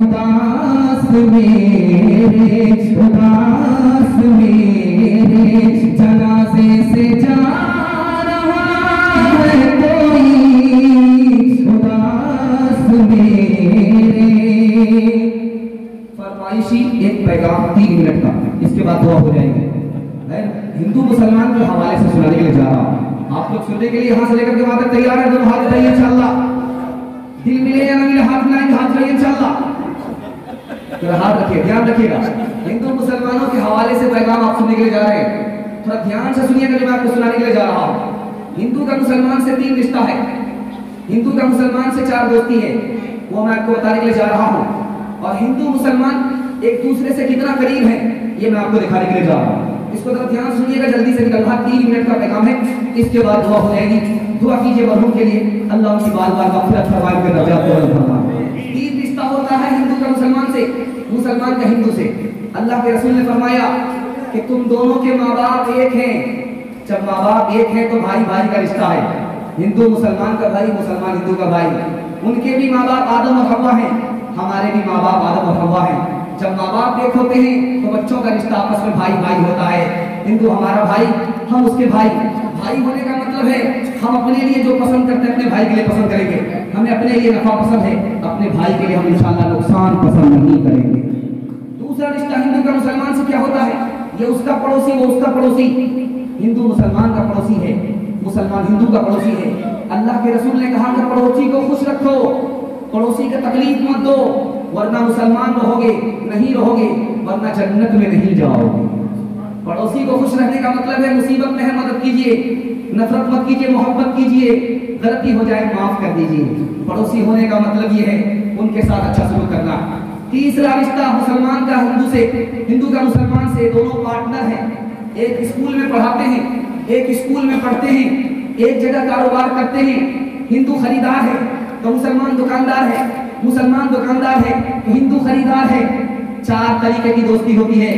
उदास मेरे जनाजे से जा रहा है कोई, उदास मेरे। फरमाइशी एक पैगाम 3 मिनट का, इसके बाद दुआ हो जाएगी। मैं हिंदू मुसलमान के हवाले से सुनाने के लिए जा रहा हूँ। आप लोग सुनने के लिए यहाँ से लेकर के वहां तक तैयार है? दोनों हाथ उठाइए इंशाल्लाह। दिल मिले या ना मिले, हाथ मिलाएंगे, हाथ उठाइए इंशाल्लाह। तो हाथ रखिए, ध्यान रखिएगा। हिंदू मुसलमानों के हवाले से पैगाम आप सुनने के लिए जा रहे हैं। थोड़ा ध्यान से सुनिएगा जो मैं आपको सुनाने के लिए जा रहा हूँ। हिंदू का मुसलमान से 3 रिश्ता है, हिंदू का मुसलमान से 4 दोस्ती है, वो मैं आपको बताने के लिए जा रहा हूँ। और हिंदू मुसलमान एक दूसरे से कितना करीब है ये मैं आपको दिखाने के लिए जा रहा हूँ। इसको जरा ध्यान सुनिएगा, जल्दी से निकल रहा। 3 मिनट का पैगाम है, इसके बाद दुआ हो जाएगी। दुआ कीजिए मरहूम के लिए, अल्लाह उनकी बार-बार मग़फ़िरत फरमाए, उनके दर्जात बुलंद फरमाए। 3 रिश्ता होता है हिंदू का मुसलमान से, मुसलमान का हिंदू से। अल्लाह के रसूल ने फरमाया कि तुम दोनों के माँ बाप एक हैं। जब माँ बाप एक हैं तो भाई भाई का रिश्ता है। हिंदू मुसलमान का भाई, मुसलमान हिंदू का भाई। उनके भी माँ बाप आदम और हव्वा हैं, हमारे भी माँ बाप आदम और हव्वा हैं। जब माँ बाप एक होते हैं तो बच्चों का रिश्ता आपस में भाई भाई होता है। हिंदू हमारा भाई, हम उसके भाई। भाई होने का मतलब है हम अपने लिए जो पसंद करते हैं अपने भाई के लिए पसंद करेंगे। हमें अपने लिए नफा पसंद है, अपने भाई के लिए हम इंशाअल्लाह नुकसान पसंद नहीं करेंगे। दूसरा रिश्ता हिंदू का मुसलमान से क्या होता है? ये उसका पड़ोसी, वो उसका पड़ोसी। हिंदू मुसलमान का पड़ोसी है, मुसलमान हिंदू का पड़ोसी है। अल्लाह के रसूल ने कहा कि पड़ोसी को खुश रखो, पड़ोसी को तकलीफ मत दो, वरना मुसलमान रहोगे नहीं रहोगे, वरना जन्नत में नहीं जाओगे। पड़ोसी को खुश रहने का मतलब है मुसीबत में है मदद कीजिए, नफरत मत कीजिए, मोहब्बत कीजिए, गलती हो जाए माफ कर दीजिए। पड़ोसी होने का मतलब ये है उनके साथ अच्छा सलूक करना। तीसरा रिश्ता मुसलमान का हिंदू से, हिंदू का मुसलमान से, दोनों पार्टनर हैं। एक स्कूल में पढ़ाते हैं, एक स्कूल में पढ़ते हैं, एक जगह कारोबार करते हैं। हिंदू खरीदार है तो मुसलमान दुकानदार है, मुसलमान दुकानदार है तो हिंदू खरीदार है। 4 तरीके की दोस्ती होती है।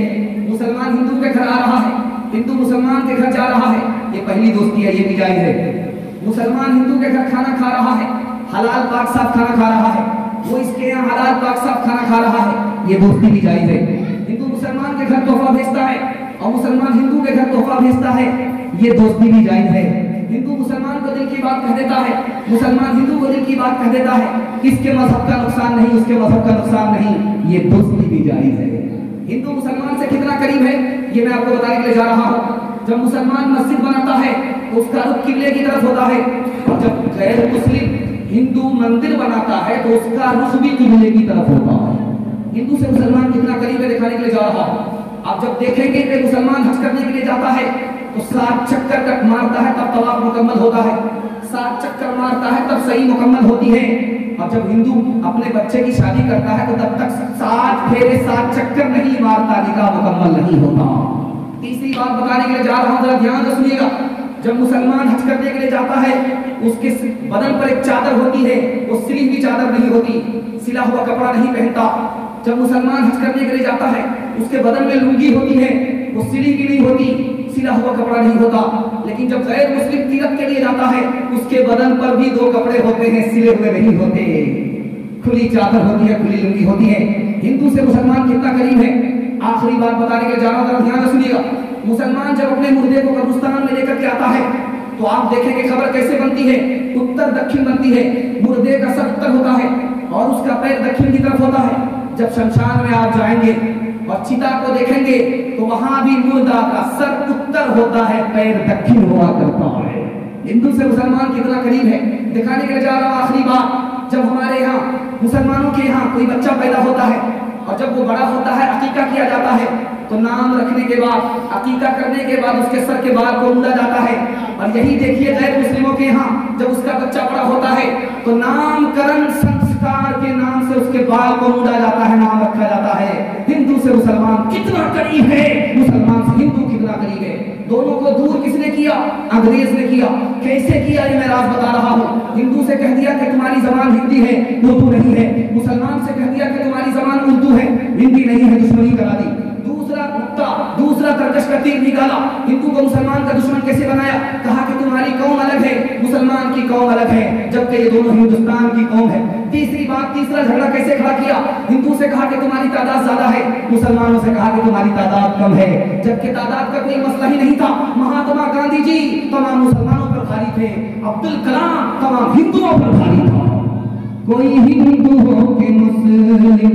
मुसलमान हिंदू के घर आ रहा है, हिंदू मुसलमान के घर जा रहा है, ये पहली दोस्ती है, ये भी जायज है। मुसलमान हिंदू के घर खाना खा रहा है, हलाल पाक साफ खाना खा रहा है, वो इसके यहाँ हलाल पाक साफ खाना खा रहा है, ये दोस्ती भी जायज है। हिंदू मुसलमान के घर तोहफा भेजता है और मुसलमान हिंदू के घर तोहफा भेजता है, ये दोस्ती भी जायज है। हिंदू मुसलमान को दिल की बात कह देता है, मुसलमान हिंदू को दिल की बात कह देता है, इसके मजहब का नुकसान नहीं, उसके मजहब का नुकसान नहीं, ये दोस्ती भी जायज है। हिंदू मुसलमान से कितना करीब है ये मैं आपको बताने के लिए जा रहा हूँ। जब मुसलमान मस्जिद बनाता है तो उसका रुख किबले की तरफ होता है, और जब गैर मुस्लिम हिंदू मंदिर बनाता है तो उसका रुख भी किबले की तरफ होता है। हिंदू से मुसलमान कितना करीब है दिखाने के लिए जा रहा हूँ। आप जब देखेंगे कि मुसलमान हज करने के लिए जाता है तो 7 चक्कर तक मारता है, तब तवाफ मुकम्मल होता है। 7 चक्कर मारता है तब सही मुकम्मल होती है। और जब हिंदू अपने बच्चे की शादी करता है तो तब तक 7 फेरे 7 चक्कर नहीं मारता, निकाह मुकम्मल नहीं होता। तीसरी बात बताने के लिए जा रहा हूँ, जरा ध्यान से सुनिएगा। जब मुसलमान हज करने के लिए जाता है उसके बदन पर एक चादर होती है, वो सिली हुई चादर नहीं होती, सिला हुआ कपड़ा नहीं पहनता। जब मुसलमान हज करने के लिए जाता है उसके बदन में लुंगी होती है, वो सिली की नहीं होती, सिला हुआ कपड़ा नहीं होता। लेकिन जब गैर मुस्लिम तीरथ के लिए जाता है उसके बदन पर भी 2 कपड़े होते हैं, सिले हुए नहीं होते, खुली चादर होती है, खुली लुंगी होती है। हिंदू से मुसलमान कितना करीब है? आखिरी बात बताने के लिए जा रहा हूं, ध्यान से सुनिएगा। मुसलमान जब अपने मुर्दे को कब्रिस्तान में लेकर के आता है तो आप देखेंगे खबर कैसे बनती है, उत्तर दक्षिण बनती है। मुर्दे का सर उत्तर होता है और उसका पैर दक्षिण की तरफ होता है। जब शमशान में आप जाएंगे और चिता को देखेंगे तो वहां भी मुर्दा का सर उत्तर होता है, पैर दक्षिण हुआ करता है। हिंदू से मुसलमान कितना करीब है दिखाने के लिए जा रहा हूं। आखिरी बात, जब हमारे यहाँ मुसलमानों के यहाँ कोई बच्चा पैदा होता है और जब वो बड़ा होता है अकीका किया जाता है तो नाम रखने के बाद, अकीका करने के बाद उसके सर के बाल को मुड़ा जाता है। और यही देखिए गैर मुस्लिमों के यहाँ जब उसका बच्चा बड़ा होता है तो नामकरण संस्कार के नाम से उसके बाल को मुड़ा जाता है, नाम रखा जाता है। हिंदू से मुसलमान कितना करीब है, मुसलमान से हिंदू कितना करीब है। दोनों को दूर किसने किया? अंग्रेज ने किया। कैसे किया ये मैं राज बता रहा हूँ। हिंदू से कह दिया कि तुम्हारी जबान हिंदी है, उर्दू नहीं है। मुसलमान से कह दिया कि तुम्हारी जबान उर्दू है, हिंदी नहीं है, दुश्मनी करा दी। दूसरा तरकश का तीर निकाला। हिंदू को मुसलमान का दुश्मन कैसे बनाया? कहा कि तुम्हारी कौम अलग है, मुसलमान की कौम अलग है, जबकि ये दोनों हिंदुस्तान की कौम है। तीसरी बात, तीसरा झगड़ा कैसे खड़ा किया? हिंदू से मुसलमानों से कहा कि तुम्हारी तादाद कम है, जबकि तादाद का कोई मसला ही नहीं था। महात्मा गांधी जी तमाम मुसलमानों पर भारी थे, अब्दुल कलाम तमाम हिंदुओं पर भारी था। कोई हिंदू हो कि मुस्लिम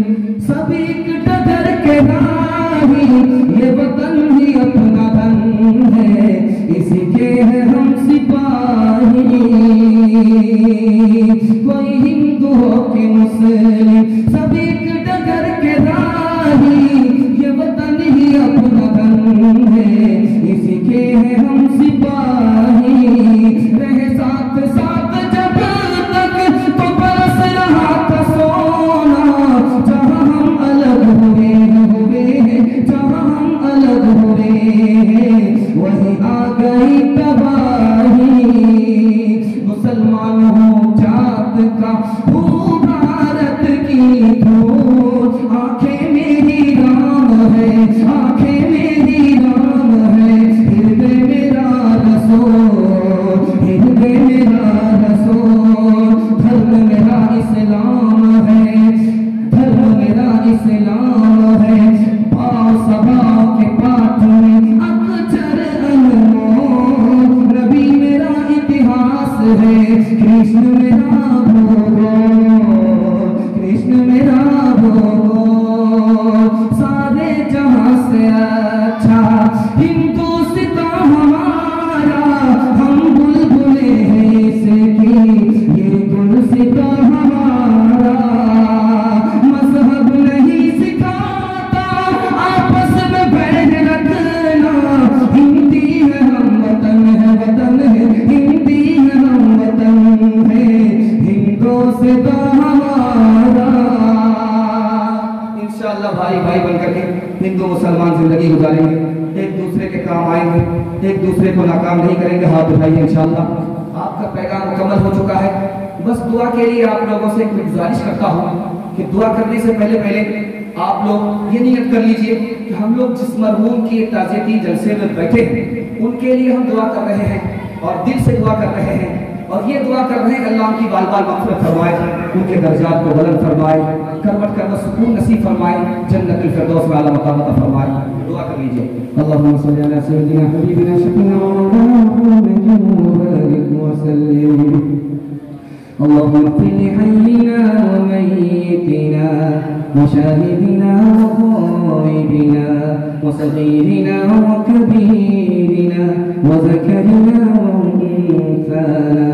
सब एक डगर के राही, ये वतन ही अपना धन है, इसके है हम सिपाही। कोई हिंदू हो कि मुस्लिम सब एक डगर के राही, ये वतन ही अपना धन है, इसके है हम सिपाही। रहे साथ साथ जब तक तो बरस रहा था सोना, जहाँ हम अलग हुए हैं, जहाँ हम अलग हुए हैं, वहीं आ गई तबाही। मुसलमान हो जात का हो भारत की धूल, आंखें मेरी राम है, आंखें मेरी राम है, हृदय मेरा रसूल, हृदय मेरा रसूल। धर्म मेरा इस्लाम है, धर्म मेरा इस्लाम है, पाँव सभा के पाठ में अक्षर अनमोल। नबी मेरा इतिहास है, कृष्ण मेरा भूगोल, कृष्ण मेरा भूगोल। सारे जहां से अच्छा हिंदुस्तान हमारा, हम बुलबुले हैं इसकी, ये गुलसितां हमारा। मजहब नहीं सिखाता आपस में बैठ रखना, हिंदी है हम वतन है, वतन है हिंदी है हम वतन है, हिंदुस्तां हमारा। इंशाअल्लाह भाई भाई बनकर के हिंदू मुसलमान जिंदगी गुजारेंगे, एक दूसरे के काम आएंगे, एक दूसरे को नाकाम नहीं करेंगे। हाथ उठाइए इंशाअल्लाह। आपका पैगाम मुकम्मल हो चुका है। बस दुआ के लिए आप लोगों से एक गुजारिश करता हूँ कि दुआ करने से पहले आप लोग ये नियत कर लीजिए कि हम लोग जिस मरहूम की ताज़ियती जलसे में बैठे हैं उनके लिए हम दुआ कर रहे हैं और दिल से दुआ कर रहे हैं, और ये दुआ कर रहे हैं कि अल्लाह उनकी बाल बाल मग़फ़िरत फरमाए, उनके दर्जात को बुलंद फरमाए, करवट करवट सुकून नसीब फरमाए, जन्नतुल फिरदौस में आला मकाम अता फरमाए। दुआ कर लीजिए। अल्लाहुम्मा सल्लि अला सय्यिदिना हबीबिना शफीना मौलाना मुहम्मदिन व सल्लिम। अल्लाहुम्मा इग़फिर लिहय्यिना व मय्यितिना व शाहिदिना व ग़ाइबिना व सग़ीरिना व कबीरिना व ज़करिना व उन्साना।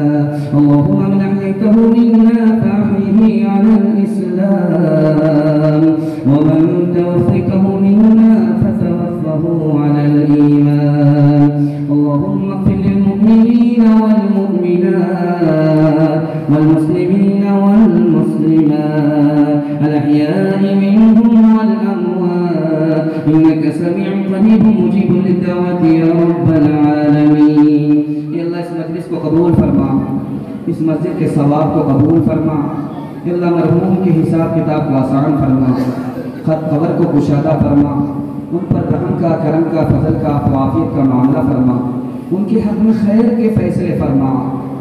अल्लाहुम्मा मन अहयैतहु मिन्ना फअहयिही अलल इस्लाम व मन तवफ़क़हु मिन्ना फतवफ़्फ़हु अलल ईमान। अल्लाहुम्मा इग़फिर लिल मुअ्मिनीना वल मुअ्मिनात वल मुस्लिमीना वल मुस्लिमात अल अहयाइ मिनहुम वल अमवात इन्नका समीउन क़रीबुन मुजीबुद दुआवति या रब्बल आलमीन। अल्लाह इस मजलिस को कबूल फरमा, इस मस्जिद के सवाब को कबूल फरमा। अल्लाह मरहूम के हिसाब किताब को आसान फरमा, खत खबर को कुशादा फरमा, उन पर रहम का, करम का, फजल का, आफियत का मामला फरमा, उनके हक में खैर के फैसले फरमा,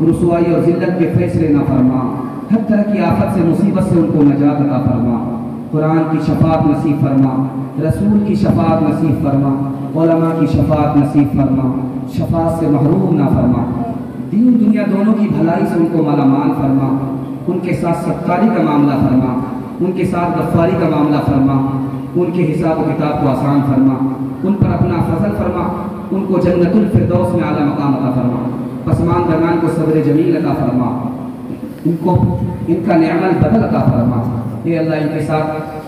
रुसवाई और जिल्लत के फैसले ना फरमा, हर तरह की आफत से, मुसीबत से उनको नजात अता फरमा। कुरान की शफात नसीब फरमा, रसूल की शफात नसीब फरमा, उलमा की शफात नसीब फरमा, शफात से महरूम ना फरमा। दीन दुनिया दोनों की भलाई से उनको मालामाल फरमा, उनके साथ सत्कारी का मामला फरमा, उनके साथ गफ्फारी का मामला फरमा, उनके हिसाब व किताब को आसान फरमा, उन पर अपना फजल फरमा, उनको जन्नतुल फिरदौस में आला मकाम अता फरमा, पसमान दरमान को सब्र जमील अता फरमा, उनको इनका नेअमल बदल अता फरमा। ये अल्लाह इनके साथ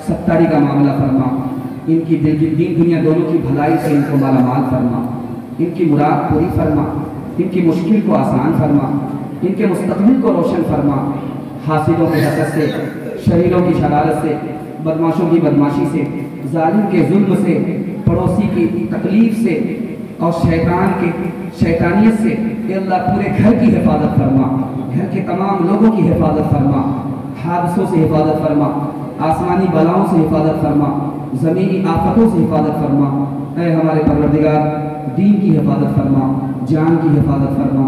सत्तारी का मामला फरमा, इनकी दीन दुनिया दोनों की भलाई से इनको मालामाल फरमा, इनकी मुराद पूरी फरमा, इनकी मुश्किल को आसान फरमा, इनके मुस्तक़बिल को रोशन फरमा। हासिदों के हसद से, शरीरों की शरारत से, बदमाशों की बदमाशी से, जालिम के जुल्म से, पड़ोसी की तकलीफ से और शैतान के शैतानियत से अल्लाह पूरे घर की हिफाजत फरमा, घर के तमाम लोगों की हिफाजत फरमा, हादसों से हिफाजत फरमा, आसमानी बलाओं से हिफाजत फरमा, ज़मीनी आफतों से हिफाजत फरमा। ऐ हमारे परवरदिगार, दीन की हिफाजत फरमा, जान की हिफाजत फरमा,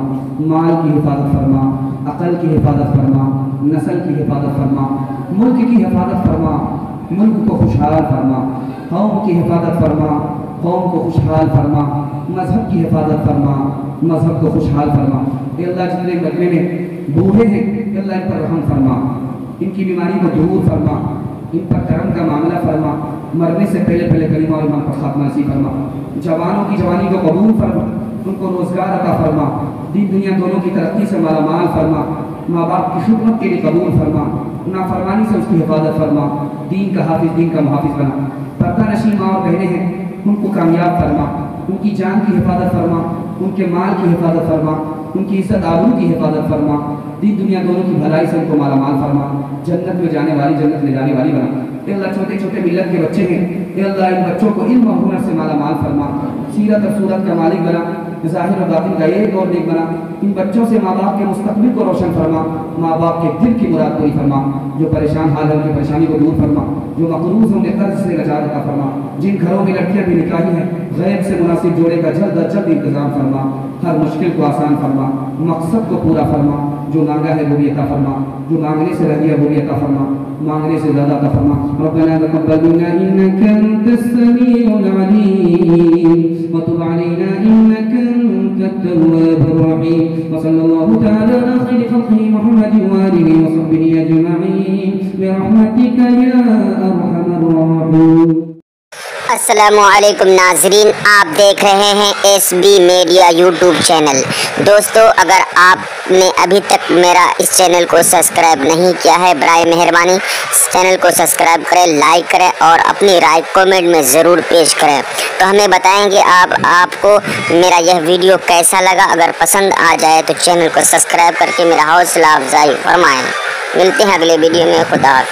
माल की हिफाजत फरमा, अक़ल की हिफाजत फरमा, नस्ल की हिफाजत फरमा, मुल्क की हिफाजत फरमा, मुल्क को खुशहाल फरमा, कौम की हिफाजत फरमा, कौम को खुशहाल फरमा, मजहब की हिफाजत फरमा, मजहब को खुशहाल फरमा। अल्लाह जितने मजमे में बूढ़े हैं अल्लाह इन पर रहम फरमा, इनकी बीमारी को दूर फरमा, इन पर करम का मामला फरमा, मरने से पहले पहले कलीमा और ईमान पर खात्मा नसीब फरमा। जवानों की जवानी को कबूल फरमा, उनको रोज़गार अता फरमा, दीन दुनिया दोनों की तरक्की से मालामाल फरमा, माँ बाप की खिदमत के लिए कबूल फरमा, नाफरमानी से उसकी हिफाजत फरमा, दीन का हाफिज दीन का मुहाफिज बना। पर्दा नशी माँ और बहनें हैं उनको कामयाब फरमा, उनकी जान की हिफाजत फरमा, उनके माल की हिफाजत फरमा, उनकी इज्जत आबरू की हिफाजत फरमा, दीन दुनिया दोनों की भलाई से उनको मालामाल फरमा, जन्नत में जाने वाली जन्नत ले जाने वाली बना। अल्लाह छोटे छोटे मिल्लत के बच्चे हैं अल्लाह इन बच्चों को इल्म और हुनर से मालामाल फरमा, सीरत और सूरत का मालिक बना, ज़ाहिर और बातिन का एक और नेक बना। इन बच्चों से माँ बाप के मुस्तकबिल को रोशन फरमा, माँ बाप के दिल की मुराद पूरी फरमा, जो परेशान हाल है उनकी परेशानी को दूर फरमा, जो मकरूज होंगे कर्ज से नजात अता फरमा, जिन घरों में लड़कियाँ भी निकाही हैं गैब से मुनासिब जोड़े का जल्द अज जल्द इंतजाम फरमा, हर मुश्किल को आसान फरमा, मकसद को पूरा फरमा, जो मांगा है वो भी अता फरमा, जो मांगने से रह गया वो भी अता फरमा, मांगने से ज़्यादा अता फरमा। रब्बना तक़ब्बल मिन्ना इन्नका अंतस समीउल अलीम व तुब अलैना इन्नका अंतत तव्वाबुर रहीम व सल्लल्लाहु तआला अला खैरि खल्क़िही मुहम्मदिन व आलिहि व सहबिही अजमईन बिरहमतिका या अरहमर राहिमीन। अस्सलामुअलैकुम नाज़रीन, आप देख रहे हैं SB मीडिया यूट्यूब चैनल। दोस्तों, अगर आपने अभी तक मेरा इस चैनल को सब्सक्राइब नहीं किया है, बराए मेहरबानी इस चैनल को सब्सक्राइब करें, लाइक करें और अपनी राय कमेंट में ज़रूर पेश करें। तो हमें बताएं कि आपको मेरा यह वीडियो कैसा लगा। अगर पसंद आ जाए तो चैनल को सब्सक्राइब करके मेरा हौसला अफजाई फरमाएँ। मिलते हैं अगले वीडियो में। खुदा हाफ़िज़।